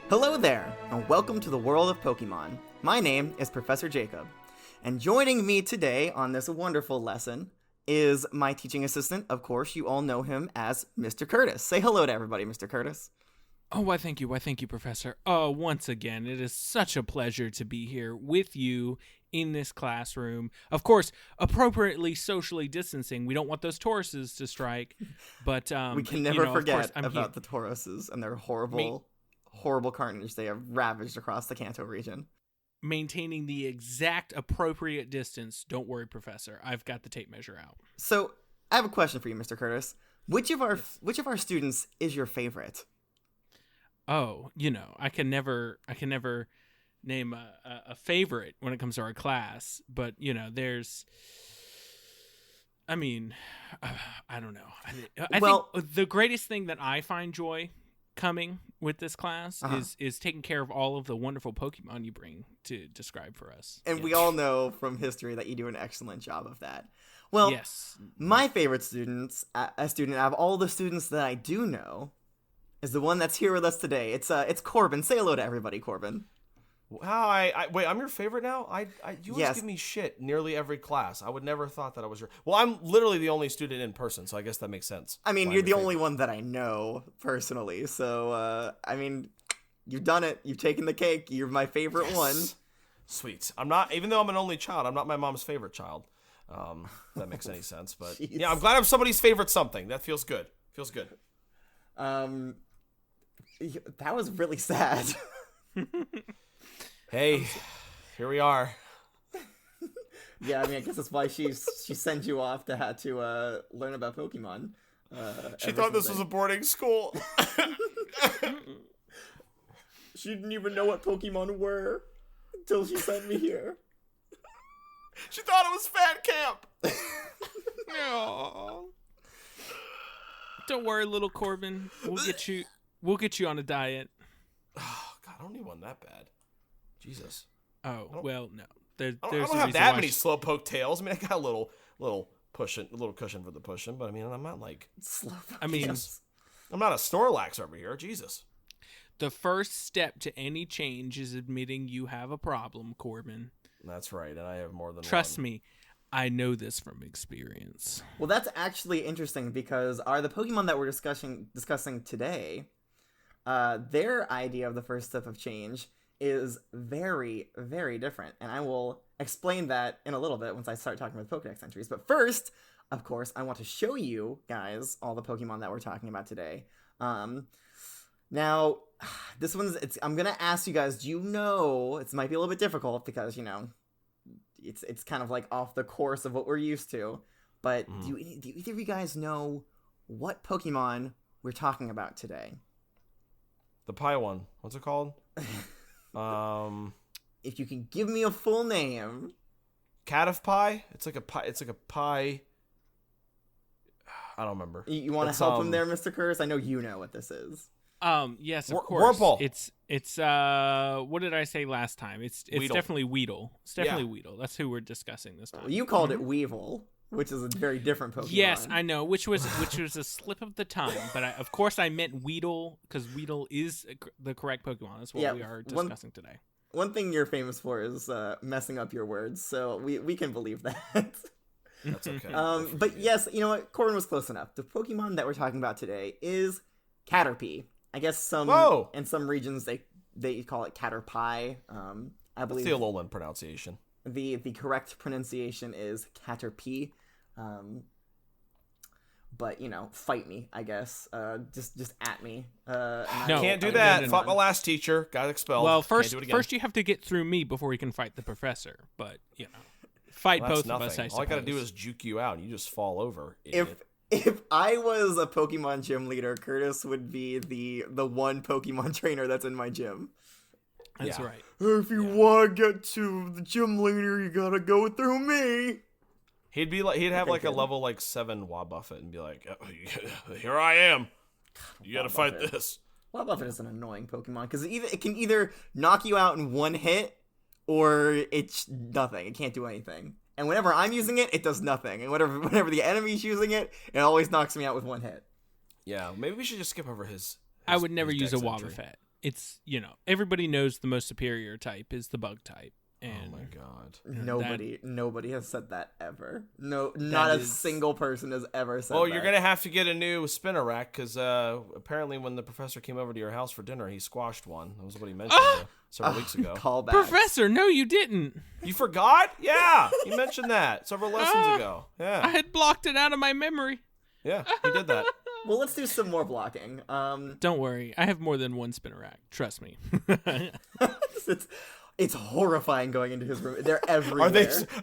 Hello there, and welcome to the world of Pokemon. My name is Professor Jacob, and joining me today on this wonderful lesson is my teaching assistant. Of course, you all know him as Mr. Kurtis. Say hello to everybody, Mr. Kurtis. Oh, why thank you, Professor. Oh, once again, it is such a pleasure to be here with you in this classroom. Of course, appropriately socially distancing. We don't want those Tauruses to strike, but we can never forget about the Tauruses and their horrible carnage they have ravaged across the Kanto region. Maintaining the exact appropriate distance. Don't worry, Professor. I've got the tape measure out. So, I have a question for you, Mr. Kurtis. Which of our students is your favorite? Oh, I can never name a favorite when it comes to our class, but there's, I don't know. I think the greatest thing that I find joy coming with this class is taking care of all of the wonderful Pokemon you bring to describe for us. And we all know from history that you do an excellent job of that. Well, yes. My favorite student out of all the students that I do know is the one that's here with us today. It's Corbin. Say hello to everybody, Corbin. Hi. Wait, I'm your favorite now? You always give me shit nearly every class. I would never thought that I was your... Well, I'm literally the only student in person, so I guess that makes sense. I mean, you're the only one that I know personally, so, you've done it. You've taken the cake. You're my favorite one. Sweet. I'm not... Even though I'm an only child, I'm not my mom's favorite child. If that makes any sense, but... Yeah, I'm glad I'm somebody's favorite something. That feels good. Feels good. That was really sad. Hey, here we are. Yeah, I guess that's why she sent you off to have to learn about Pokemon. She thought this was a boarding school. She didn't even know what Pokemon were until she sent me here. She thought it was fan camp. Aww. Don't worry, little Corbin. We'll get you on a diet. Oh, God, I don't need one that bad. Jesus. Oh, well, no. I don't have that many slowpoke tails. I got a little cushion for the pushing, but I'm not like... I'm not a Snorlax over here. Jesus. The first step to any change is admitting you have a problem, Corbin. That's right, and I have more than Trust one. me, I know this from experience. Well, that's actually interesting because the Pokemon that we're discussing today, their idea of the first step of change is very, very different. And I will explain that in a little bit once I start talking about Pokedex entries. But first, of course, I want to show you guys all the Pokemon that we're talking about today. Now, this I'm going to ask you guys, do you know, it might be a little bit difficult because, it's kind of like off the course of what we're used to. But do either of you guys know what Pokemon we're talking about today? The pie one. What's it called? If you can give me a full name. Caterpie? It's like a pie. I don't remember. You want to help him there, Mr. Kurtis? I know you know what this is. Yes, of course. Wurmple. It's what did I say last time? It's Weedle. Definitely Weedle. It's definitely Weedle. That's who we're discussing this time. You called it Weevil, which is a very different Pokemon. Yes, I know, which was a slip of the tongue, but of course I meant Weedle because Weedle is the correct Pokemon. That's what we are discussing today. One thing you're famous for is messing up your words, so we can believe that. That's okay. But yes, you know what? Corbin was close enough. The Pokemon that we're talking about today is Caterpie. I guess in some regions they call it Caterpie. I believe the Alolan pronunciation. The correct pronunciation is Caterpie. But fight me, I guess. Just at me. No, can't do that. Fought my last teacher, got expelled. Well, first you have to get through me before you can fight the professor. But fight both of us. I suppose. All I gotta do is juke you out, and you just fall over. If I was a Pokemon gym leader, Kurtis would be the one Pokemon trainer that's in my gym. That's right. If you want to get to the gym leader, you gotta go through me. He'd have like a level 7 Wobbuffet and be like, "Here I am. You gotta fight this." Wobbuffet is an annoying Pokemon because it can either knock you out in one hit or it's nothing. It can't do anything. And whenever I'm using it, it does nothing. And whenever the enemy's using it, always knocks me out with one hit. Yeah, maybe we should just skip over his I would never use a Dex entry. Wobbuffet. it's, everybody knows the most superior type is the bug type. And oh my god! Nobody has said that ever. No, not a single person has ever said. Well, that. You're gonna have to get a new spinner rack because apparently when the professor came over to your house for dinner, he squashed one. That was what he mentioned several weeks ago. Callback. Professor, no, you didn't. You forgot? Yeah, he mentioned that several lessons ago. Yeah, I had blocked it out of my memory. Yeah, he did that. Well, let's do some more blocking. Don't worry, I have more than one spinner rack. Trust me. It's horrifying going into his room. They're everywhere.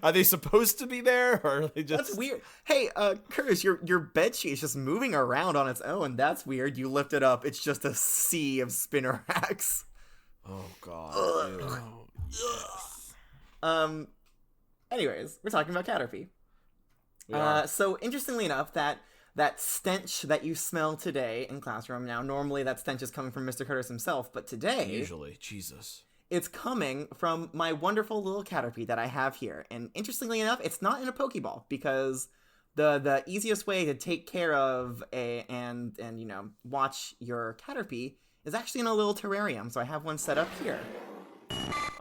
Are they supposed to be there, or are they just? That's weird. Hey, Kurtis, your bed sheet is just moving around on its own. That's weird. You lift it up, it's just a sea of spinner racks. Oh god. Oh, yes. Anyways, we're talking about Caterpie. We So interestingly enough, that stench that you smell today in classroom. Now, normally that stench is coming from Mr. Kurtis himself, but today, usually, Jesus. It's coming from my wonderful little Caterpie that I have here. And interestingly enough, it's not in a Pokeball because the easiest way to take care of and watch your Caterpie is actually in a little terrarium. So I have one set up here.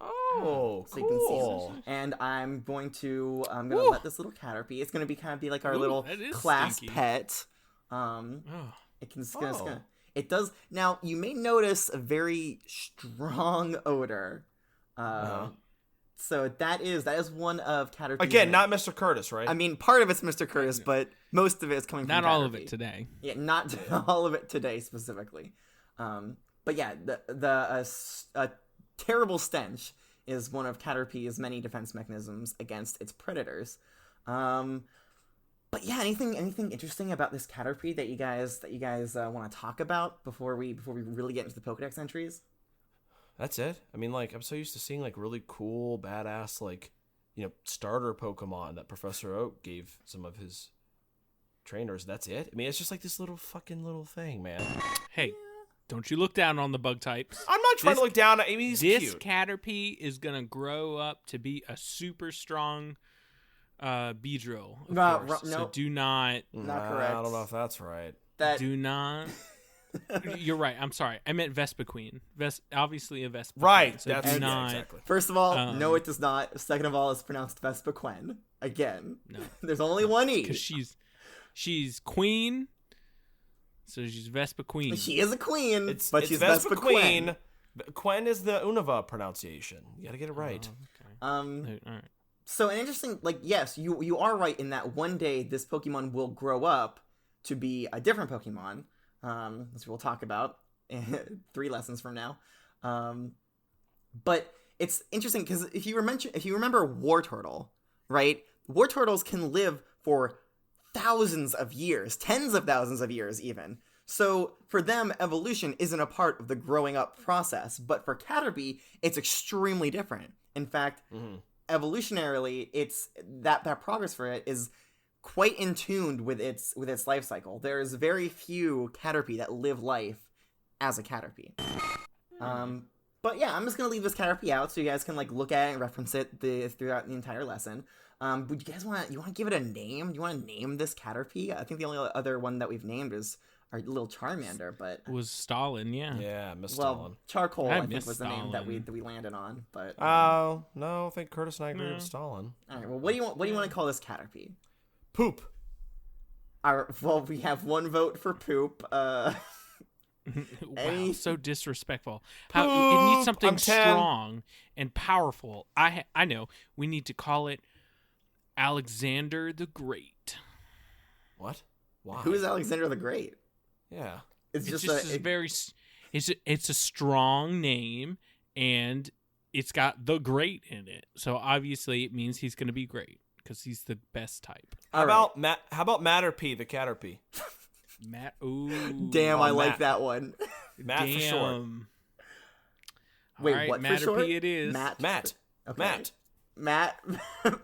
Oh, so cool. You can see. And I'm gonna let this little Caterpie. It's gonna be like our little class stinky. pet. It does. Now, you may notice a very strong odor. So that is one of Caterpie's. Again, not Mr. Kurtis, right? I mean, part of it's Mr. Kurtis, but most of it is coming from Not Caterpie. all of it today. Yeah, not all of it today specifically. But yeah, a terrible stench is one of Caterpie's many defense mechanisms against its predators. But yeah, anything interesting about this Caterpie that you guys want to talk about before we really get into the Pokedex entries? That's it. I mean, I'm so used to seeing really cool, badass, starter Pokemon that Professor Oak gave some of his trainers. That's it. I mean, it's just this little thing, man. Hey, don't you look down on the bug types. I'm not trying to look down. I mean, he's this cute. Caterpie is gonna grow up to be a super strong Beedrill. No, So do not. Not correct. I don't know if that's right. Do not. You're right. I'm sorry. I meant Vespiquen. Obviously a Vespiquen. Right. So That's do not. exactly. First of all, no, it does not. Second of all, it's pronounced Vespiquen. Again, No. There's only one E. Because she's queen. So she's Vespiquen. She is a queen, It's she's Vespiquen. Quen is the Unova pronunciation. You gotta get it right. Oh, okay. All right. So an interesting, yes, you are right in that one day this Pokemon will grow up to be a different Pokemon, as we'll talk about 3 lessons from now. But it's interesting because if you remember Wartortle, right? Wartortles can live for thousands of years, tens of thousands of years even. So for them, evolution isn't a part of the growing up process. But for Caterpie, it's extremely different. In fact, evolutionarily, it's that progress for it is quite in tune with its life cycle. There's very few Caterpie that live life as a Caterpie. But yeah, I'm just gonna leave this Caterpie out so you guys can look at it and reference it throughout the entire lesson. But you guys want to give it a name? Do you want to name this Caterpie? I think the only other one that we've named is our little Charmander, but Was Stalin, yeah. Yeah, Miss Stalin. Charcoal, I I think, miss was the name that Stalin. we landed on. But Oh, no, I think Kurtis and I agree No. with Stalin. all right, well, what do you want to call this Caterpie? Poop. Well, we have one vote for poop. Wow, Any- so disrespectful. It Poop, needs something I'm 10. strong and powerful. I know. We need to call it Alexander the Great. What? Why? Who is Alexander the Great? Yeah. It's It's just just a very. It's a strong name, and it's got the great in it. So obviously, it means he's going to be great because he's the best type. How about Matterpie, the Caterpie? Matt. Ooh. Damn, I like Matt. that one. Matt for short. Damn. Wait, All right, what for Matterpie short? it is. Matt. Okay.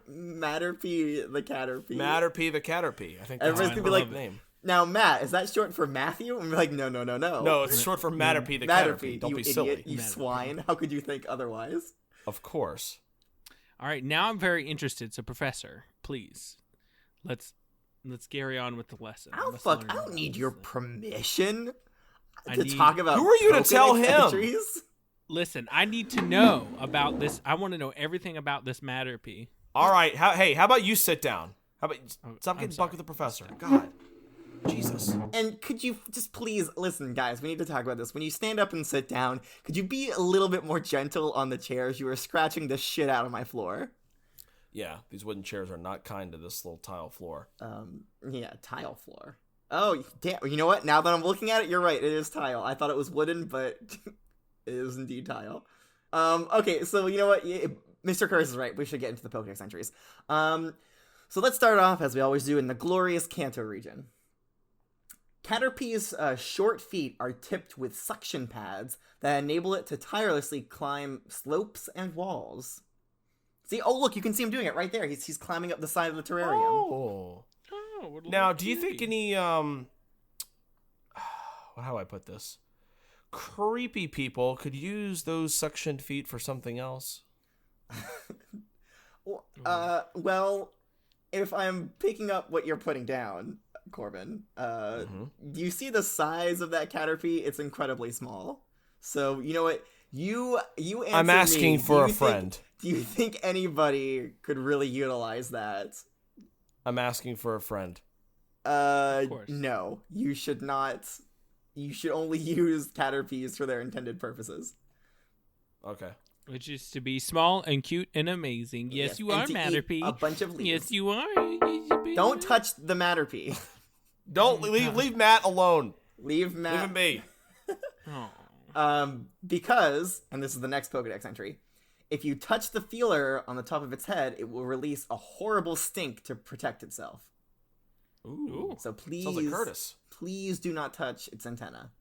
Matterpie the Caterpie. Matterpie, the Caterpie. I think that's Everybody's a gonna be like, name. Now, Matt, is that short for Matthew? And we're like, no. No, it's short for Matterpie, the Matterpie, Caterpie. Don't you be idiot, silly. you Matterpie. swine. How could you think otherwise? Of course. All right, now I'm very interested. So, Professor, please, let's carry on with the lesson. I don't need your permission. talk about Who are you to tell Pokedex him? entries? Listen, I need to know about this. I want to know everything about this Caterpie. All right. How about you sit down? How about stop getting bucked with the professor? God, Jesus. And could you just please listen, guys? We need to talk about this. When you stand up and sit down, could you be a little bit more gentle on the chairs? You are scratching the shit out of my floor. Yeah, these wooden chairs are not kind to this little tile floor. Yeah, tile floor. Oh, damn. You know what? Now that I'm looking at it, you're right. It is tile. I thought it was wooden, but it is indeed tile. Okay, so you know what? Mr. Kurtis is right. We should get into the Pokedex entries. So let's start off, as we always do, in the glorious Kanto region. Caterpie's short feet are tipped with suction pads that enable it to tirelessly climb slopes and walls. See? Oh, look, you can see him doing it right there. He's climbing up the side of the terrarium. Oh. Now, do you think any how do I put this? Creepy people could use those suctioned feet for something else? Well, if I'm picking up what you're putting down, Corbin, do you see the size of that Caterpie? It's incredibly small. So, you know what? You answer I'm asking for a friend. Do you think anybody could really utilize that? I'm asking for a friend. Of course. No. You should not. You should only use Caterpies for their intended purposes. Okay. Which is to be small and cute and amazing. Yes, you are, and to eat Caterpie. a bunch of leaves. Yes, you are. Don't touch the Caterpie. Don't leave Matt alone. Leave Matt. Leave him be. Because, and this is the next Pokedex entry, if you touch the feeler on the top of its head, it will release a horrible stink to protect itself. Ooh. So please, Sounds like Kurtis. Please do not touch its antenna.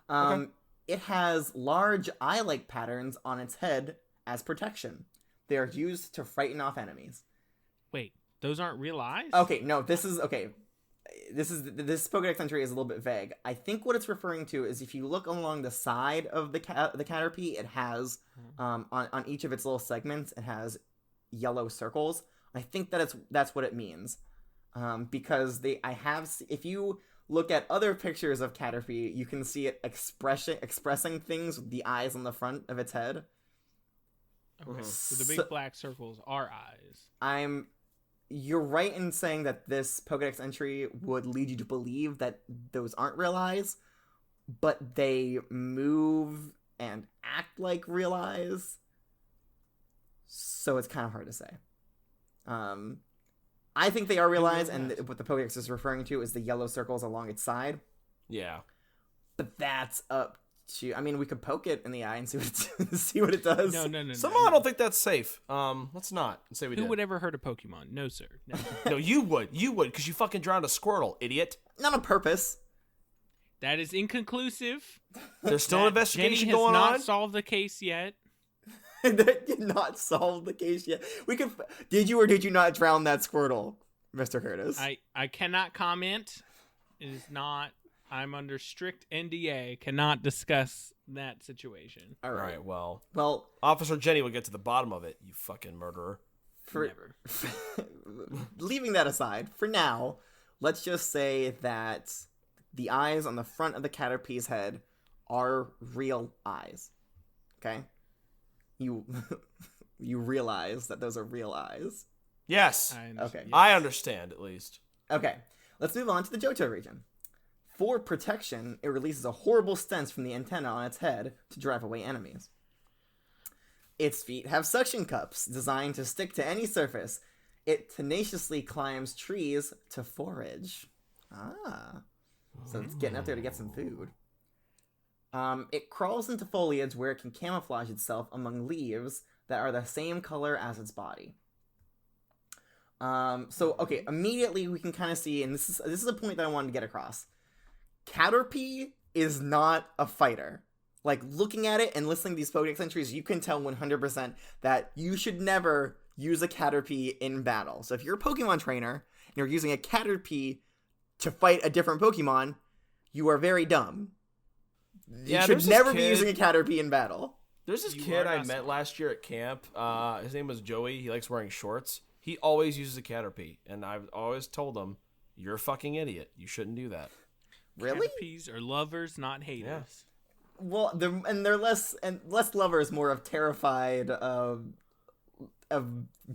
Okay. It has large eye-like patterns on its head as protection. They are used to frighten off enemies. Wait, those aren't real eyes? Okay, no, this Pokedex entry is a little bit vague. I think what it's referring to is if you look along the side of the Caterpie, it has on each of its little segments, it has yellow circles. I think that's what it means, because if you look at other pictures of Caterpie, you can see it expressing things with the eyes on the front of its head. Okay, so the big black circles are eyes. You're right in saying that this Pokedex entry would lead you to believe that those aren't real eyes, but they move and act like real eyes, so it's kind of hard to say. I think they are real eyes, and what the Pokedex is referring to is the yellow circles along its side. Yeah. But that's up to... I mean, we could poke it in the eye and see what it does. No. Somehow I don't think that's safe. Let's not say we did. Who would ever hurt a Pokemon? No, sir. No. No, you would, because you fucking drowned a Squirtle, idiot. Not on purpose. That is inconclusive. There's still an investigation Jenny going has on. not solved the case yet. That did not solve the case yet. Did you or did you not drown that Squirtle, Mr. Kurtis? I cannot comment. It is not. I'm under strict NDA. Cannot discuss that situation. All right. Well, Officer Jenny will get to the bottom of it. You fucking murderer. Never. Leaving that aside, for now, let's just say that the eyes on the front of the Caterpie's head are real eyes. Okay? You realize that those are real eyes. Yes. Okay. Yes. I understand, at least. Okay. Let's move on to the Johto region. For protection, it releases a horrible stench from the antenna on its head to drive away enemies. Its feet have suction cups designed to stick to any surface. It tenaciously climbs trees to forage. So it's getting up there to get some food. It crawls into foliage where it can camouflage itself among leaves that are the same color as its body. Okay, immediately we can kind of see, and this is a point that I wanted to get across. Caterpie is not a fighter. Like, looking at it and listening to these Pokedex entries, you can tell 100% that you should never use a Caterpie in battle. So if you're a Pokemon trainer and you're using a Caterpie to fight a different Pokemon, you are very dumb. You should never be using a Caterpie in battle. There's this kid I met last year at camp. His name was Joey. He likes wearing shorts. He always uses a Caterpie, and I've always told him, "You're a fucking idiot. You shouldn't do that." Really? Caterpies are lovers, not haters. Well, they're less lovers, more of terrified of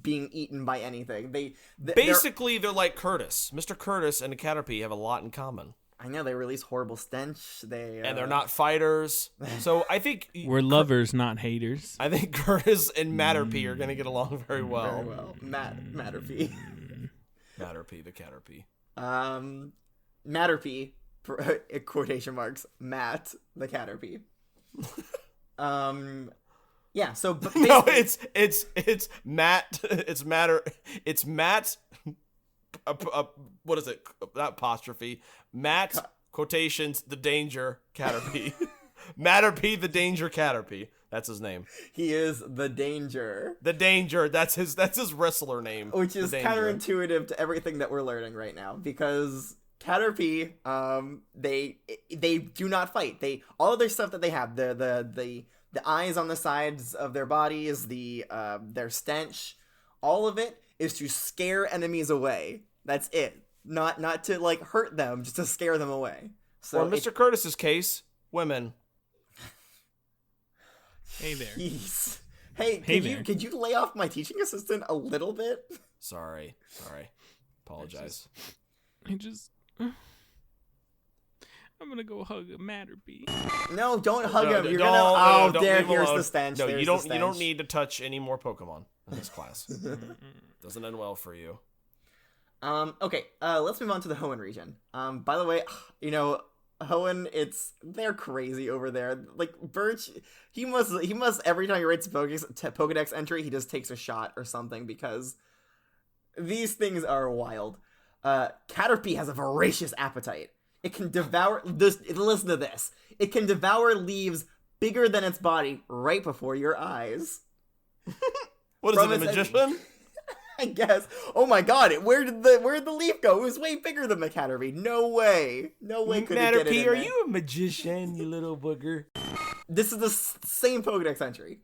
being eaten by anything. Basically, they're like Kurtis. Mr. Kurtis and the Caterpie have a lot in common. I know they release horrible stench. And they're not fighters. So I think we're lovers, not haters. I think Kurtis and Matterpie are going to get along very well. Very well. Matterpie. Matterpie, the Caterpie. Matterpie, quotation marks, Matt, the Caterpie. Yeah, so no, it's Matt. It's Matt. What is it? Not apostrophe. Matt quotations the danger Caterpie. Matterpie the danger Caterpie. That's his name. He is the danger. The danger. That's his wrestler name. Which is counterintuitive to everything that we're learning right now, because Caterpie, they do not fight. All of their stuff that they have, the eyes on the sides of their bodies, their stench, all of it is to scare enemies away. That's it. Not to like hurt them, just to scare them away. So or in Mr. Curtis's case, women. Hey there. Jeez. Hey, could you lay off my teaching assistant a little bit? Sorry. Apologize. I'm gonna go hug a Matterpie. No, don't hug him. You're gonna. Here's the stench. No, you don't need to touch any more Pokemon in this class. Doesn't end well for you. Okay. Let's move on to the Hoenn region. By the way, Hoenn, they're crazy over there. Like Birch, he must every time he writes a Pokedex entry, he just takes a shot or something, because these things are wild. Caterpie has a voracious appetite. It can devour listen to this. It can devour leaves bigger than its body right before your eyes. What is it, a magician? I guess. Oh my god, where did the leaf go? It was way bigger than the Caterpie. No way could it get it in are there. you a magician, you little booger? This is the same Pokedex entry.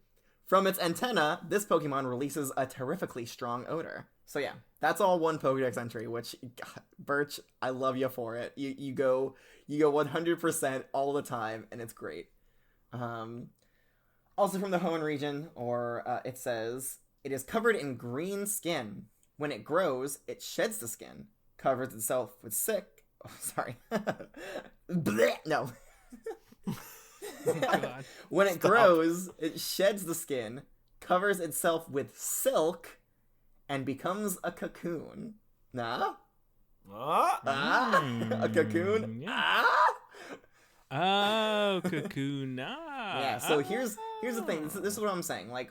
From its antenna, this Pokemon releases a terrifically strong odor. So yeah, that's all one Pokedex entry, which, God, Birch, I love you for it. You go 100% all the time, and it's great. Also from the Hoenn region, it says, it is covered in green skin. When it grows, it sheds the skin, covers itself with Blech, no. Oh, God. When it grows, it sheds the skin, covers itself with silk, and becomes a cocoon. A cocoon. Yeah. Oh, cocoon. Yeah. So here's the thing. This is what I'm saying. Like,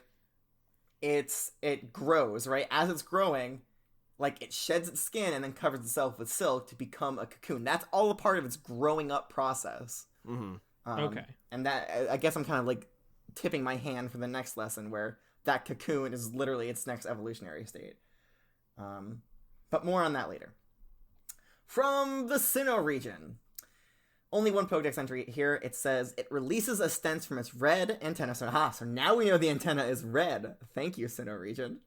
it grows, right? As it's growing, like, it sheds its skin and then covers itself with silk to become a cocoon. That's all a part of its growing up process. Mm-hmm. Okay. And that, I guess I'm kind of like tipping my hand for the next lesson, where that cocoon is literally its next evolutionary state. But more on that later. From the Sinnoh region. Only one Pokedex entry here. It says, it releases a stench from its red antenna. So now we know the antenna is red. Thank you, Sinnoh region.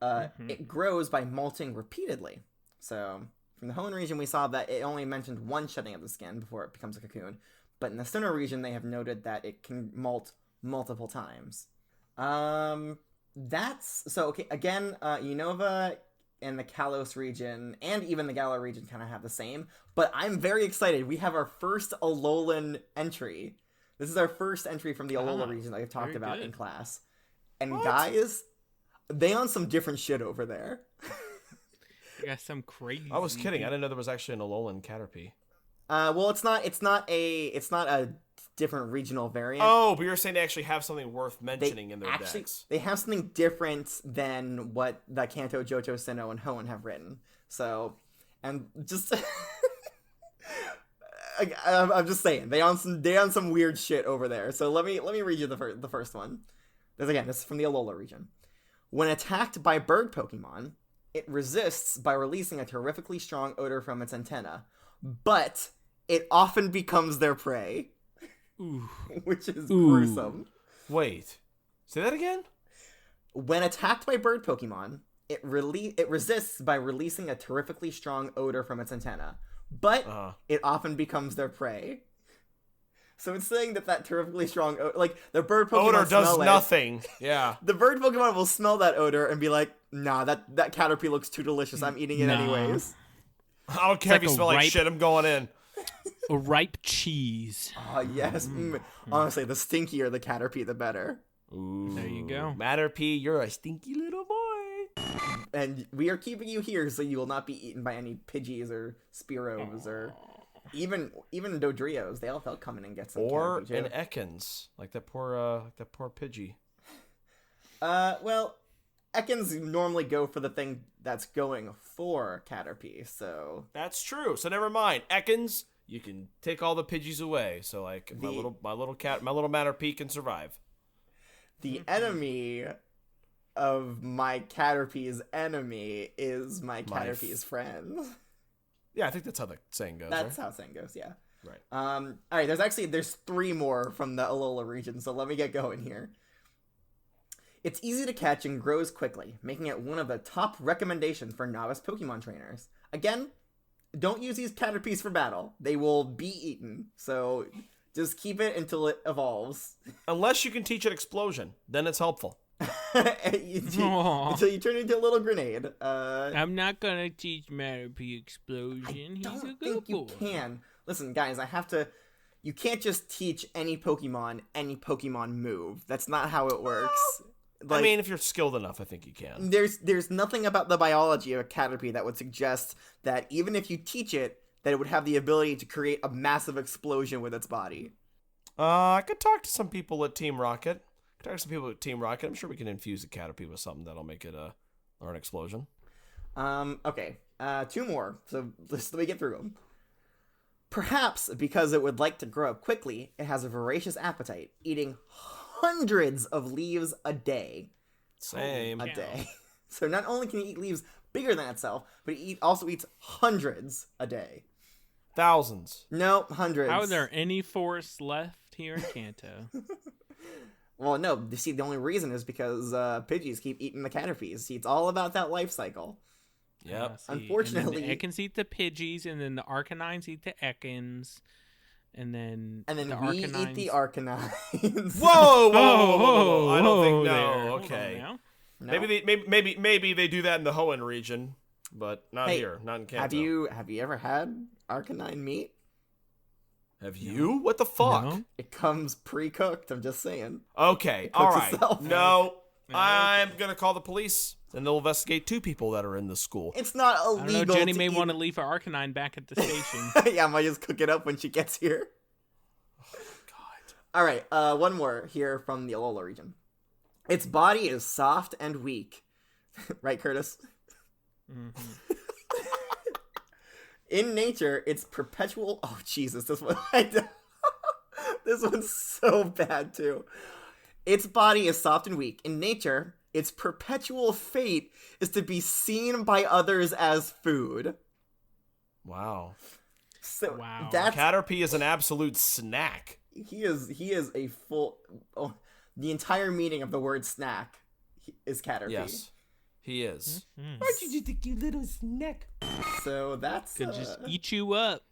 It grows by molting repeatedly. So from the Hoenn region, we saw that it only mentioned one shedding of the skin before it becomes a cocoon. But in the Sinnoh region, they have noted that it can molt multiple times. Again, Unova and the Kalos region, and even the Galar region, kind of have the same. But I'm very excited. We have our first Alolan entry. This is our first entry from the Alola region that we've talked about in class. And guys, they on some different shit over there. You got some crazy. I was kidding. I didn't know there was actually an Alolan Caterpie. Well, it's not a different regional variant. Oh, but you're saying they actually have something worth mentioning in their decks. They have something different than what the Kanto, Johto, Sinnoh, and Hoenn have written. So, and just I'm just saying they on some weird shit over there. So let me read you the first one. This is from the Alola region. When attacked by bird Pokemon, it resists by releasing a terrifically strong odor from its antenna, but it often becomes their prey. Ooh. Which is gruesome. Wait. Say that again? When attacked by bird Pokemon, it resists by releasing a terrifically strong odor from its antenna, but it often becomes their prey. So it's saying that terrifically strong like the bird Pokemon odor does smell nothing. Yeah. The bird Pokemon will smell that odor and be like, nah, that Caterpie looks too delicious. I'm eating it anyways. I don't care if you smell like shit. I'm going in. A ripe cheese. Oh, yes. Honestly, the stinkier the Caterpie, the better. Ooh. There you go. Matterpie, you're a stinky little boy. And we are keeping you here so you will not be eaten by any Pidgeys or Spearows or even Dodrios. They'll come in and get some. Or an Ekans, like that poor Pidgey. Well, Ekans normally go for the thing that's going for Caterpie, so that's true. So never mind. Ekans, you can take all the Pidgeys away. So like my little Matterpie can survive. The enemy of my Caterpie's enemy is my Caterpie's friend. Yeah, I think that's how the saying goes. That's right? how the saying goes, yeah. Right. All right, there's 3 more from the Alola region, so let me get going here. It's easy to catch and grows quickly, making it one of the top recommendations for novice Pokemon trainers. Again, don't use these Caterpies for battle. They will be eaten, so just keep it until it evolves. Unless you can teach it explosion, then it's helpful. Until you turn into a little grenade. I'm not gonna teach Matterpie explosion. I don't think you can. Listen, guys, you can't just teach any Pokemon move. That's not how it works. I mean, if you're skilled enough, I think you can. There's nothing about the biology of a Caterpie that would suggest that even if you teach it, that it would have the ability to create a massive explosion with its body. I could talk to some people at Team Rocket. I'm sure we can infuse a Caterpie with something that'll make it or an explosion. Okay. 2 more. So let me get through them. Perhaps because it would like to grow up quickly, it has a voracious appetite, eating hundreds of leaves a day. Same. A day. So not only can it eat leaves bigger than itself, but it also eats hundreds a day. Thousands. No, hundreds. How are there any forests left here in Kanto? Well, no. You see, the only reason is because Pidgeys keep eating the Caterpies. See, it's all about that life cycle. Yep. Unfortunately, the Ekans eat the Pidgeys, and then the Arcanines eat the Ekans, and then we eat the Arcanines. Whoa! I don't think there. Okay. No. Maybe they do that in the Hoenn region, but not here, not in Kanto. Have you ever had Arcanine meat? Have you? What the fuck? No. It comes pre-cooked. I'm just saying. Okay. All right. Itself. No. I'm gonna call the police, and they'll investigate 2 people that are in the school. It's not illegal. I don't know, Jenny may want to leave her Arcanine back at the station. Yeah, I might just cook it up when she gets here. Oh, God. All right. One more here from the Alola region. Its body is soft and weak. Right, Kurtis? Mm-hmm. In nature, it's perpetual... Oh, Jesus, this one... This one's so bad, too. Its body is soft and weak. In nature, its perpetual fate is to be seen by others as food. Wow. So wow. Caterpie is an absolute snack. He is a full... Oh, the entire meaning of the word snack is Caterpie. Yes, he is. Mm-hmm. Why'd you just think you little snack? So that's... Could just eat you up.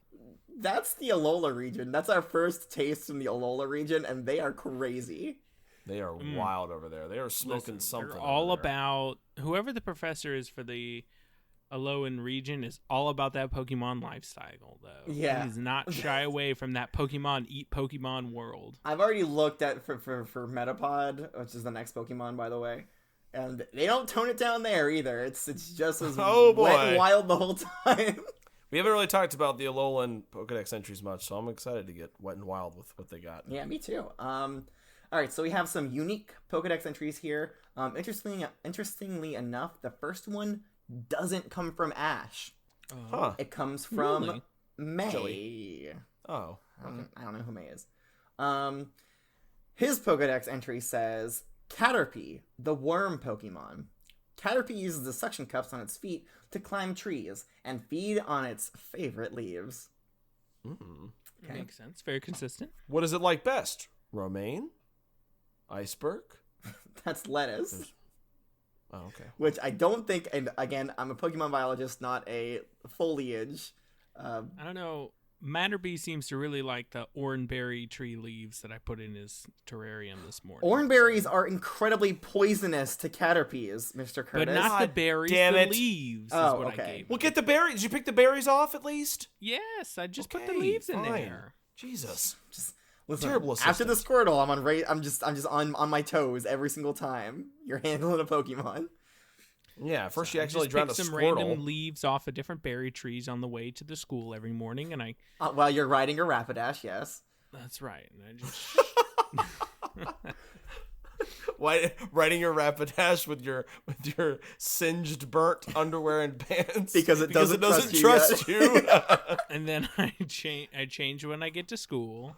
That's the Alola region. That's our first taste from the Alola region, and they are crazy. They are wild over there. They are smoking something. They're all about... Whoever the professor is for the Alolan region is all about that Pokemon lifestyle, though. Yeah. He's not shy away from that Pokemon eat Pokemon world. I've already looked at for Metapod, which is the next Pokemon, by the way, and they don't tone it down there either. It's just as wet and wild the whole time. We haven't really talked about the Alolan Pokedex entries much, so I'm excited to get wet and wild with what they got. Yeah, me too. All right, so we have some unique Pokedex entries here. Interestingly enough, the first one doesn't come from Ash. Huh. It comes from Really? May. Joey. Oh. I don't know who May is. His Pokedex entry says, Caterpie, the worm Pokemon. Caterpie uses the suction cups on its feet to climb trees and feed on its favorite leaves. Okay. Makes sense. Very consistent. What is it like best? Romaine? Iceberg? That's lettuce. Oh, okay. Which I don't think, and again, I'm a Pokemon biologist, not a foliage I don't know. Matterby seems to really like the oranberry tree leaves that I put in his terrarium this morning. Oranberries are incredibly poisonous to Caterpies, Mr. Curtis. But not the berries, damn the it. leaves Oh, is what okay. I gave Well, him. get the berries. Did you pick the berries off at least? Yes, I just put Okay, the leaves in fine. there. Jesus. Listen, Terrible after the assistant. Squirtle, I'm just on my toes every single time you're handling a Pokemon. Yeah, first So you I actually just drowned a pick some Squirtle. random leaves off of different berry trees on the way to the school every morning, and I. While you're riding a Rapidash, yes. That's right. And I just. Why riding your Rapidash with your singed, burnt underwear and pants? Because it doesn't trust you. And then I change when I get to school.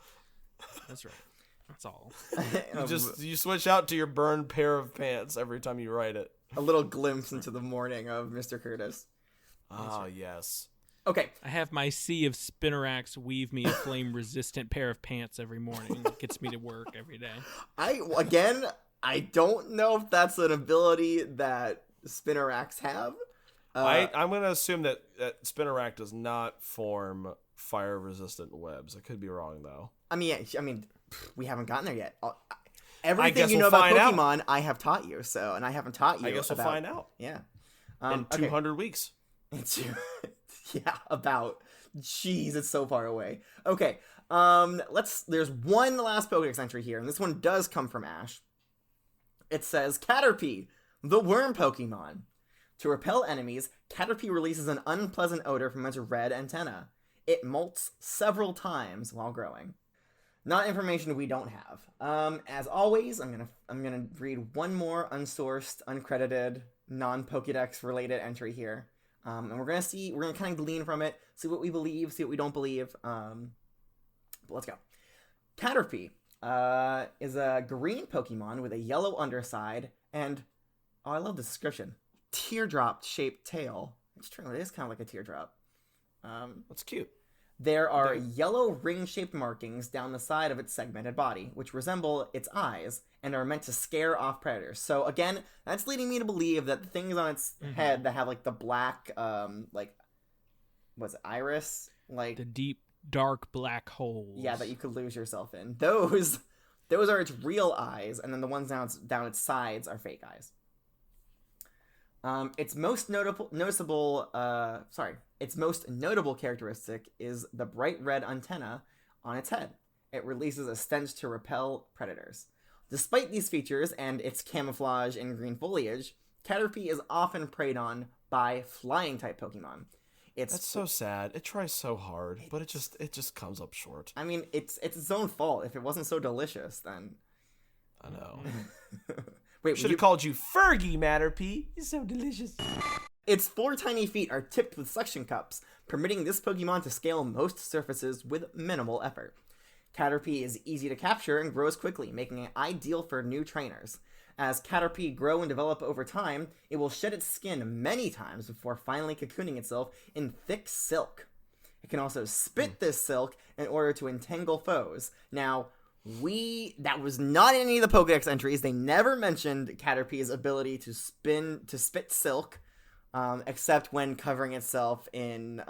That's right. That's all. You switch out to your burned pair of pants every time you ride it. A little glimpse into the morning of Mr. Curtis. Ah, yes. Okay, I have my sea of Spinnerax weave me a flame-resistant pair of pants every morning. It gets me to work every day. I don't know if that's an ability that Spinnerax have. I'm going to assume that Spinnerack does not form fire-resistant webs. I could be wrong, though. I mean, we haven't gotten there yet. I Everything guess you know we'll about find out. Pokemon, I have taught you. So, and I haven't taught you. I guess we'll about, find out. Yeah. In 200 weeks. Yeah, about. Jeez, it's so far away. Okay. There's one last Pokedex entry here, and this one does come from Ash. It says, Caterpie, the worm Pokemon. To repel enemies, Caterpie releases an unpleasant odor from its red antenna. It molts several times while growing. Not information we don't have. As always, I'm gonna read one more unsourced, uncredited, non-Pokédex related entry here, and we're gonna kind of glean from it, see what we believe, see what we don't believe. But let's go. Caterpie is a green Pokemon with a yellow underside and I love the description. Teardrop-shaped tail. It's true. It is kind of like a teardrop. That's cute. There are yellow ring-shaped markings down the side of its segmented body, which resemble its eyes and are meant to scare off predators. So again, that's leading me to believe that the things on its head that have like the black, what's it, iris? Like The deep, dark black holes. yeah, that you could lose yourself in. Those are its real eyes, and then the ones down its sides are fake eyes. Its most notable characteristic is the bright red antenna on its head. It releases a stench to repel predators. Despite these features and its camouflage in green foliage, Caterpie is often preyed on by flying-type Pokemon. That's so sad. It tries so hard, but it just comes up short. I mean, it's its own fault. If it wasn't so delicious, then I know. wait, Should have called you Fergie, Matterpie. You're so delicious. Its 4 tiny feet are tipped with suction cups, permitting this Pokemon to scale most surfaces with minimal effort. Caterpie is easy to capture and grows quickly, making it ideal for new trainers. As Caterpie grow and develop over time, it will shed its skin many times before finally cocooning itself in thick silk. It can also spit this silk in order to entangle foes. Now, that was not in any of the Pokédex entries. They never mentioned Caterpie's ability to spit silk, except when covering itself in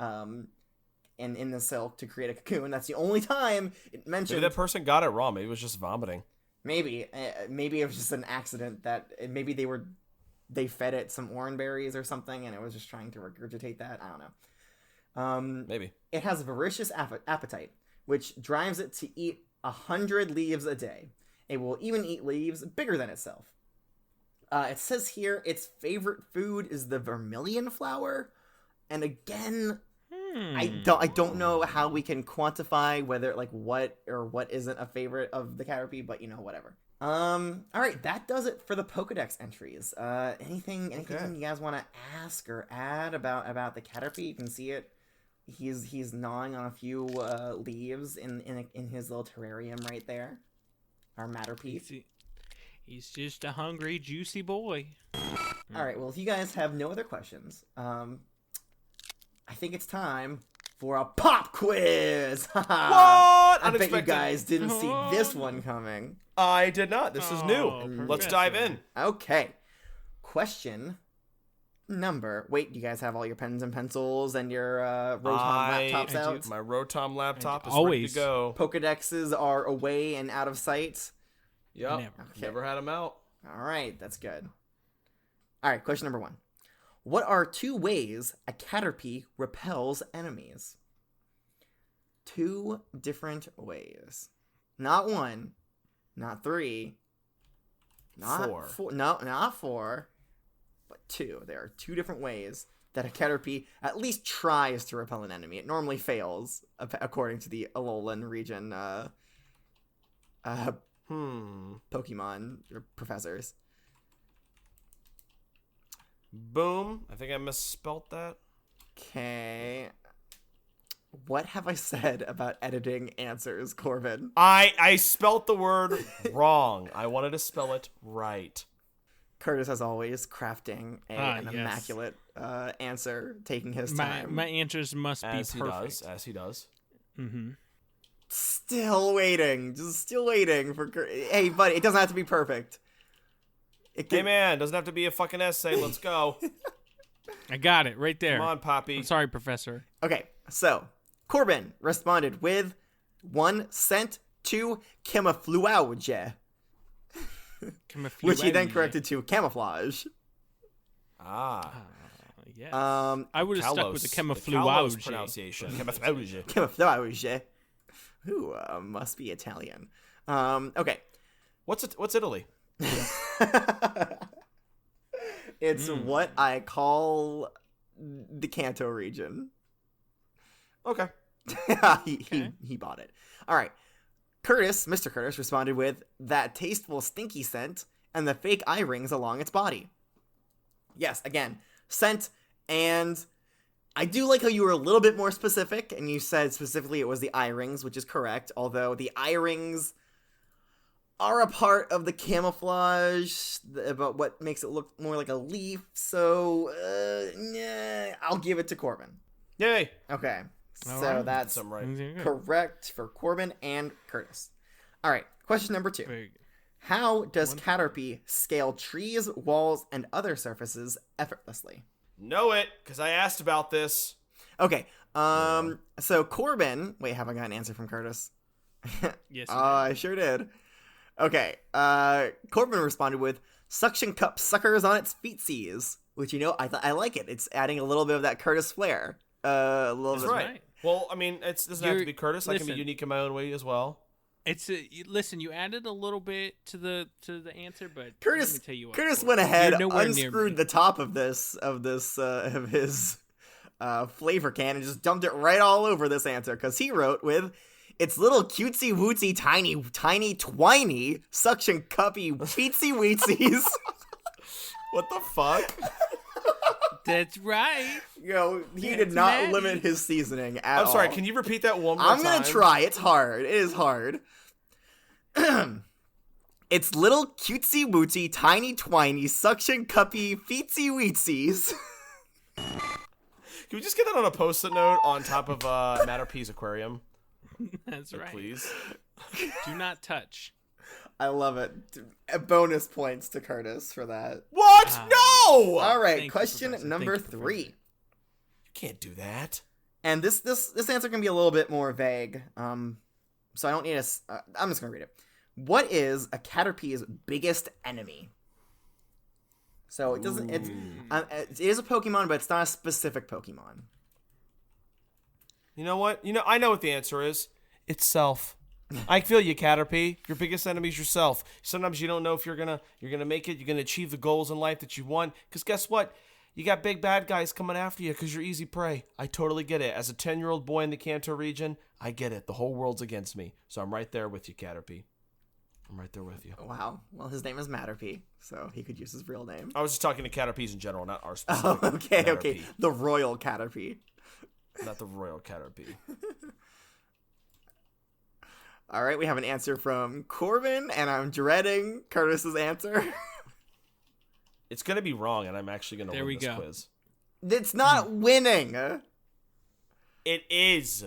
the silk to create a cocoon. That's the only time it mentioned. Maybe that person got it wrong. Maybe it was just vomiting. Maybe it was just an accident that maybe they fed it some oranberries or something, and it was just trying to regurgitate that. I don't know. Maybe it has a voracious appetite, which drives it to eat 100 leaves a day. It will even eat leaves bigger than itself. It says here its favorite food is the vermilion flower, and again, I don't know how we can quantify whether what isn't a favorite of the Caterpie, but whatever. All right, that does it for the Pokédex entries. Anything you guys want to ask or add about the Caterpie? You can see it. He's gnawing on a few leaves in his little terrarium right there. Our Matterpie. He's just a hungry, juicy boy. All right, well, if you guys have no other questions, I think it's time for a pop quiz. What? I bet you guys didn't see this one coming. I did not. This is new. Let's dive in. Okay. Question number. Wait, do you guys have all your pens and pencils and your Rotom laptops I out? do. My Rotom laptop is ready Always. to go. Pokedexes are away and out of sight. Yep. Never. Never had them out. All right, that's good. All right, question number 1. What are 2 ways a Caterpie repels enemies? 2 different ways. Not 1, not 3, not 4. No, not 4, but 2. There are 2 different ways that a Caterpie at least tries to repel an enemy. It normally fails, according to the Alolan region Pokemon professors. Boom. I think I misspelt that. Okay. What have I said about editing answers, Corbin? I spelt the word wrong. I wanted to spell it right. Kurtis, as always, crafting an yes. immaculate answer, taking his time. My answers must be As perfect. he does. Mm-hmm. Still waiting. Just still waiting for Hey, buddy, it doesn't have to be perfect. Hey, man, doesn't have to be a fucking essay. Let's go. I got it right there. Come on, Poppy. I'm sorry, Professor. Okay, so Corbin responded with 1 cent to camouflage, which he then corrected to camouflage. Yes. I would have stuck with the Kalos camouflage pronunciation. Camouflage. Camouflage. Who must be Italian. Okay. What's Italy? It's what I call the Kanto region. Okay. He bought it. All right. Kurtis, Mr. Kurtis, responded with that tasteful stinky scent and the fake eye rings along its body. Yes, again, scent, and I do like how you were a little bit more specific, and you said specifically it was the eye rings, which is correct, although the eye rings are a part of the camouflage, about what makes it look more like a leaf, so I'll give it to Corbin. Yay. Okay, All so right. that's I'm right. correct for Corbin and Kurtis. All right, question number 2. Very good. How does Caterpie scale trees, walls, and other surfaces effortlessly? Know it, because I asked about this. Okay, so Corbin... Wait, have I got an answer from Kurtis? Yes. I sure did. Okay, Corbin responded with suction cup suckers on its feetsies, which, I like it. It's adding a little bit of that Kurtis flair. A little That's bit. right. Well, I mean, it doesn't have to be Kurtis. I can be listen. unique in my own way as well. Listen. You added a little bit to the answer, but let me Curtis tell you what, Curtis Corbin, went ahead, you're nowhere near unscrewed me. the top of his flavor can and just dumped it right all over this answer, because he wrote with its little cutesy wootsy tiny twiny suction cuppy feetsy weetsies. What the fuck? That's right. He did not limit his seasoning at all. I'm sorry, can you repeat that one more I'm time? gonna try. It's hard. It is hard. It's little cutesy wootsy tiny twiny suction cuppy feetsy weetsies. Can we just get that on a post-it note on top of Matterpee's aquarium? That's right. Please. Do not touch. I love it. Bonus points to Kurtis for that. What? No! All right, Thank you, question Professor. number Thank you, 3. You can't do that. And this answer can be a little bit more vague. So I don't need I'm just gonna read it. What is a Caterpie's biggest enemy? So it doesn't. It is a Pokemon, but it's not a specific Pokemon. You know what? I know what the answer is. It's self. I feel you, Caterpie. Your biggest enemy is yourself. Sometimes you don't know if you're gonna make it. You're gonna achieve the goals in life that you want. Because guess what? You got big bad guys coming after you because you're easy prey. I totally get it. As a 10-year-old boy in the Kanto region, I get it. The whole world's against me. So I'm right there with you, Caterpie. I'm right there with you. Wow. Well, his name is Matterpie, so he could use his real name. I was just talking to Caterpies in general, not our specific Oh, okay. Matterpie, The Royal Caterpie. not the Royal Caterpie. All right, we have an answer from Corbin, and I'm dreading Kurtis's answer. It's going to be wrong, and I'm actually going to There win we this go. quiz. It's not winning. It is.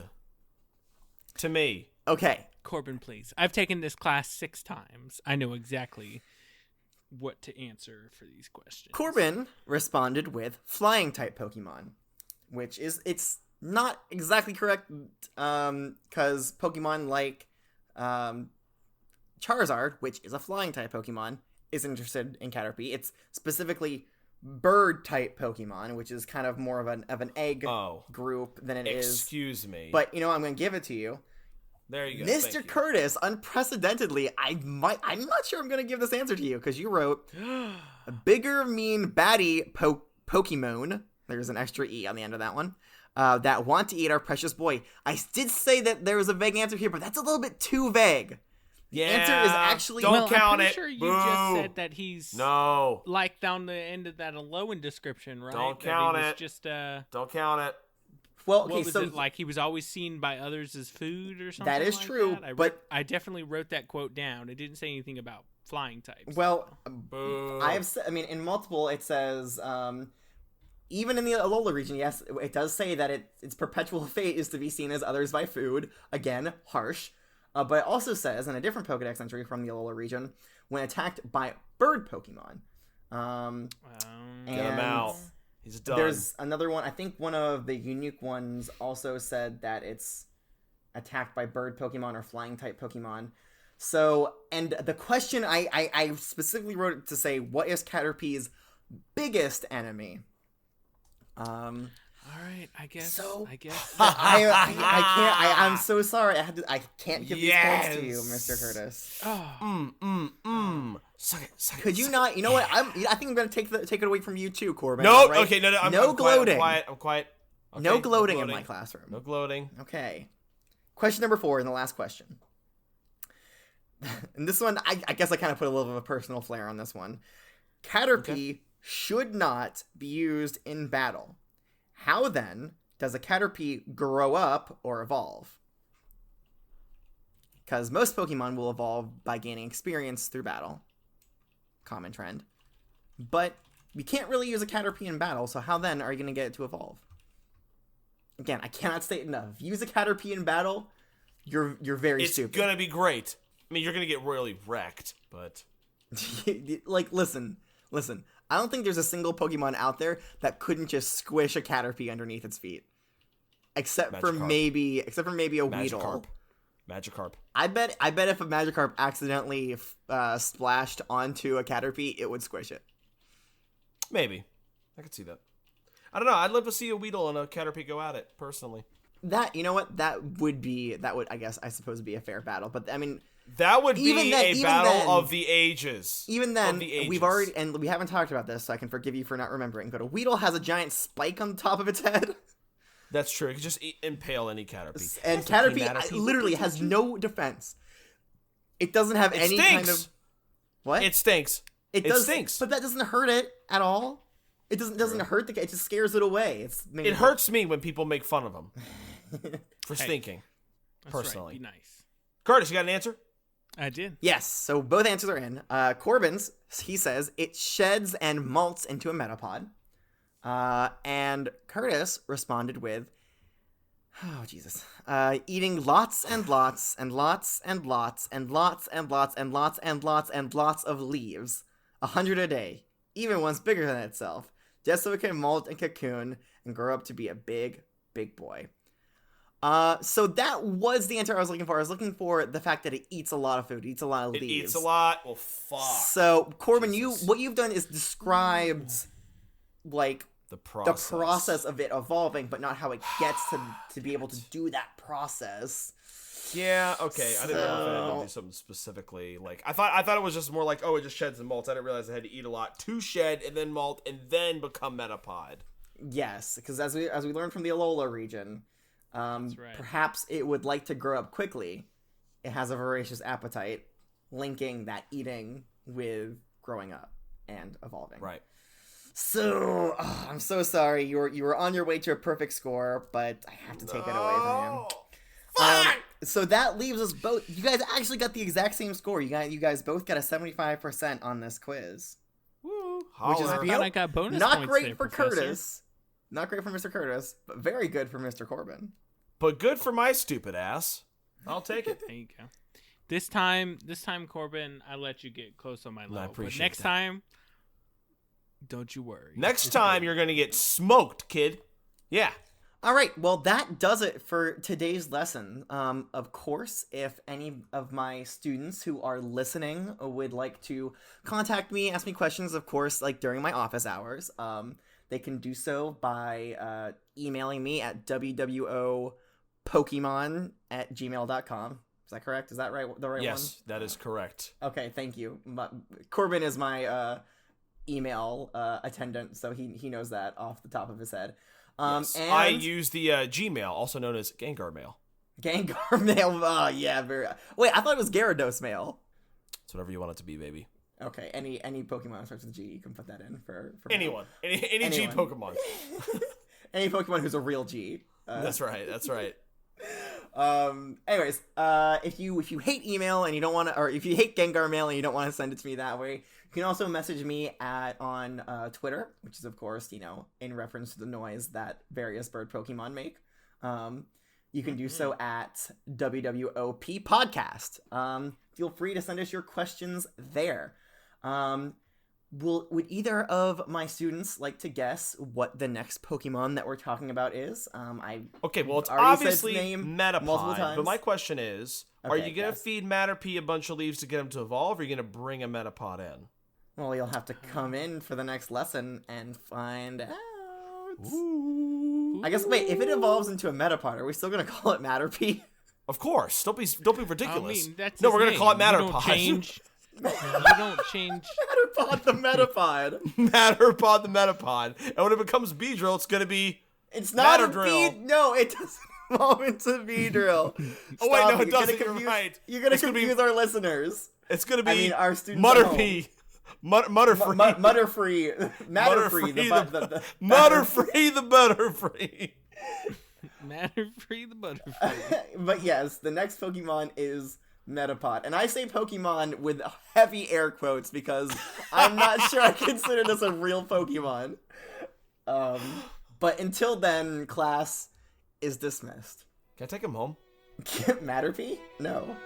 To me. Okay. Corbin, please. I've taken this class 6 times. I know exactly. what to answer for these questions. Corbin responded with flying type Pokemon, which is it's not exactly correct because Pokemon like Charizard, which is a flying type Pokemon, is interested in Caterpie. It's specifically bird type Pokemon, which is kind of more of an egg group than it is. Excuse me. But you know, I'm going to give it to you. There you go. Mr. Kurtis, unprecedentedly, I'm not sure I'm going to give this answer to you because you wrote a bigger, mean, baddie Pokemon. There's an extra E on the end of that one. That want to eat our precious boy. I did say that there was a vague answer here, but that's a little bit too vague. The answer is actually... Don't count I'm it. Sure you Boo. just said that he's like down the end of that Alolan description, right? Don't count it. Just, don't count it. Well, okay, what was so it, like he was always seen by others as food or something. That is like true, that? but I definitely wrote that quote down. It didn't say anything about flying types. Well, Boo. in multiple it says even in the Alola region, yes, it does say that its perpetual fate is to be seen as others by food. Again, harsh. But it also says in a different Pokedex entry from the Alola region, when attacked by bird Pokemon. Get him out. He's done. There's another one. I think one of the unique ones also said that it's attacked by bird Pokemon or flying type Pokemon. So, and the question I specifically wrote it to say, what is Caterpie's biggest enemy? All right, I guess. So, I guess. I can't. I'm so sorry. I can't give these points to you, Mr. Curtis. Suck it. Could you not? You know what? I think I'm gonna take it away from you too, Corbin. No. Right? Okay. No. I'm gloating. I'm quiet. Okay, no gloating in my classroom. No gloating. Okay. Question number 4 and the last question. And this one, I guess I kind of put a little bit of a personal flair on this one. Caterpie should not be used in battle. How then does a Caterpie grow up or evolve? Because most Pokemon will evolve by gaining experience through battle. Common trend. But you can't really use a Caterpie in battle, so how then are you going to get it to evolve? Again, I cannot state enough. Use a Caterpie in battle, you're very stupid. It's going to be great. I mean, you're going to get royally wrecked, but... Like, listen. I don't think there's a single Pokemon out there that couldn't just squish a Caterpie underneath its feet. Except for maybe a Weedle. Magikarp. I bet if a Magikarp accidentally splashed onto a Caterpie, it would squish it. Maybe. I could see that. I don't know. I'd love to see a Weedle and a Caterpie go at it, personally. You know what? That would, I suppose, be a fair battle. But, I mean... That would be a battle of the ages. Even then, we haven't talked about this, so I can forgive you for not remembering, but a Weedle has a giant spike on the top of its head. That's true. It could just impale any Caterpie. And Caterpie literally has no defense. It doesn't have any kind of... What? It stinks. It stinks. But that doesn't hurt it at all. It doesn't hurt it just scares it away. It hurts me when people make fun of them for stinking. That's personally. Right, be nice. Kurtis, you got an answer? I did. Yes, so both answers are in. Corbin's, he says, it sheds and malts into a metapod. And Kurtis responded with, oh, Jesus. Eating lots and lots and lots and lots and lots and lots and lots and lots and lots of leaves. 100 a day. Even ones bigger than itself. Just so it can molt and cocoon and grow up to be a big, big boy. So that was the answer I was looking for. I was looking for the fact that it eats a lot of food. It eats a lot of leaves. It eats a lot? Well, fuck. So, Corbin, what you've done is described, like, the process of it evolving, but not how it gets to be able to do that process. Yeah, okay. I didn't know if I had to do something specifically. Like, I thought it was just more like, it just sheds and malts. I didn't realize I had to eat a lot to shed and then molt and then become metapod. Yes, because as we learned from the Alola region... That's right. Perhaps it would like to grow up quickly. It has a voracious appetite, linking that eating with growing up and evolving. Right. So, I'm so sorry. You were on your way to a perfect score, but I have to take it away from you. Fuck! So that leaves us both. You guys actually got the exact same score. You guys both got a 75% on this quiz. Woo! Which is I got bonus not points great there, for Professor. Kurtis. Not great for Mr. Kurtis, but very good for Mr. Corbin. But good for my stupid ass. I'll take it. There you go. This time, Corbin, I let you get close on my level. I appreciate but next that. time, don't you worry. Next time, you're going to get smoked, kid. Yeah. All right, well, that does it for today's lesson. Of course, if any of my students who are listening would like to contact me, ask me questions, of course, like during my office hours, they can do so by emailing me at wwopokemon@gmail.com. Is that correct? Is that right? The right one? Yes, that is correct. Okay, thank you. Corbin is my email attendant, so he knows that off the top of his head. Yes. And I use the Gmail, also known as Gengar Mail. Gengar mail. Yeah, very. Wait, I thought it was Gyarados mail. It's whatever you want it to be, baby. Okay, any Pokemon that starts with G, you can put that in for Anyone. Any G Pokemon. Any Pokemon who's a real G. That's right. Anyways, if you hate email and you don't want to, or if you hate Gengar mail and you don't want to send it to me that way, you can also message me on Twitter, which is of course, in reference to the noise that various bird Pokemon make. You can do so at WWOP Podcast. Feel free to send us your questions there. Would either of my students like to guess what the next Pokemon that we're talking about is? Okay, well, it's already said obviously its name multiple Metapod, times. but my question is, are Okay, you going to yes. feed Caterpie a bunch of leaves to get him to evolve, or are you going to bring a Metapod in? Well, you'll have to come in for the next lesson and find out. Ooh. I guess, wait, if it evolves into a Metapod, are we still going to call it Caterpie? Of course. Don't be ridiculous. I mean, that's No, his we're going to call it name. You Matterpod. don't change. Matterpod the Metapod. Matterpod the Metapod. And when it becomes Beedrill, it's going to be It's not a Matterdrill. No, it doesn't evolve into Beedrill. Oh, wait, no, Stop it doesn't. You're right. You're going to It's gonna be- confuse our listeners. It's going to be I mean, our students at Mutterpie. Mutterfree. Mutterfree. Matterfree. The Mutterfree the Butterfree. Matterfree the Butterfree. But yes, the next Pokemon is Metapod. And I say Pokemon with heavy air quotes because I'm not sure I consider this a real Pokemon. But until then, class is dismissed. Can I take him home? Matterpie? No.